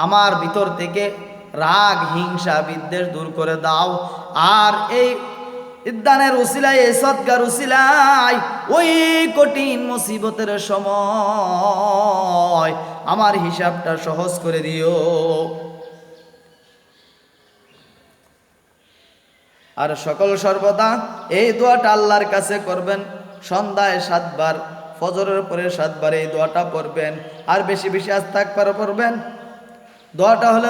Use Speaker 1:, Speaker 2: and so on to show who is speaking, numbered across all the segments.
Speaker 1: আমার ভিতর থেকে রাগ হিংসা বিদ্বেষ দূর করে দাও। আর এই ইদ্দানের উসিলায়, এই সদকার উসিলায় ওই কঠিন মুসিবতের সময় আমার হিসাবটা সহজ করে দিও। আর সকল সর্বদা এই দোয়াটা আল্লাহর কাছে করবেন। সন্ধ্যায় 7 বার, ফজরের পরে 7 বার এই দোয়াটা পড়বেন। আর বেশি বেশি আস্তাগফার পড়বেন। দোয়াটা হলো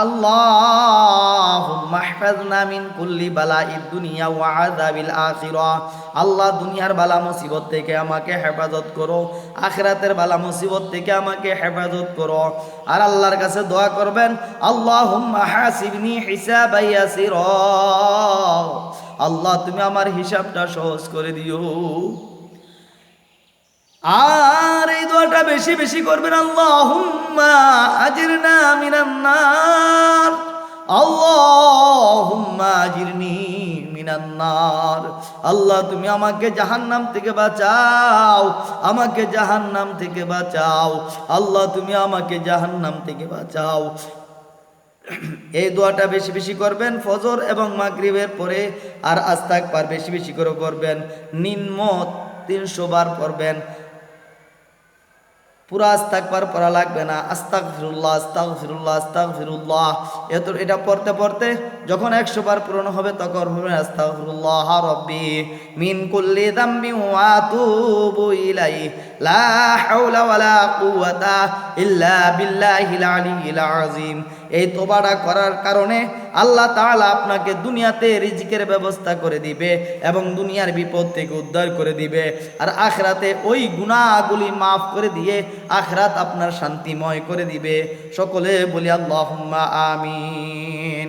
Speaker 1: আল্লাহুম্মা ইহফাযনা মিন কুল্লি বালাইদ দুনিয়া ওয়া আযাবিল আখিরাহ। আল্লাহ দুনিয়ার বালা মুসিবত থেকে আমাকে হেফাজত করো, আখিরাতের বালা মুসিবত থেকে আমাকে হেফাজত করো। আর আল্লাহর কাছে দোয়া করবেন, আল্লাহুম্মা হাসিবনি হিসাবান ইয়াসিরা। আল্লাহ তুমি আমার হিসাবটা সহজ করে দিও। আর এই দোয়াটা বেশি বেশি করবেন, আল্লাহুম্মা আজিরনা মিনান নার, আল্লাহুম্মা আজিরনি মিনান নার। আল্লাহ তুমি আমাকে জাহান্নাম থেকে বাঁচাও, আমাকে জাহান্নাম থেকে বাঁচাও। আল্লাহ তুমি আমাকে জাহান্নাম থেকে বাঁচাও। এই দোয়াটা বেশি বেশি করবেন ফজর এবং মাগরিবের পরে। আর আস্তাগফার বেশি বেশি করে করবেন, নিম্ন 300 বার পড়বেন। পুরা আস্তাগফার পড়া লাগবে না, আস্তাগফিরুল্লাহ আস্তাগফিরুল্লাহ আস্তাগফিরুল্লাহ এটা পড়তে পড়তে যখন 100 বার পূরণ হবে তখন হবে আস্তাগফিরুল্লাহ রাব্বি মিন কুল্লি যামবি ওয়া আতুবু ইলাইহি লা হাওলা ওয়ালা কুওয়াতা ইল্লা বিল্লাহিল আলিয়্যিল আযীম। এই তোবাটা করার কারণে আল্লাহ তাআলা আপনাকে দুনিয়াতে রিজিকের ব্যবস্থা করে দিবে এবং দুনিয়ার বিপদ থেকে উদ্ধার করে দিবে। আর আখিরাতে ওই গুনাহগুলি মাফ করে দিয়ে আখিরাত আপনার শান্তিময় করে দিবে। সকলে বলি আল্লাহুম্মা আমিন।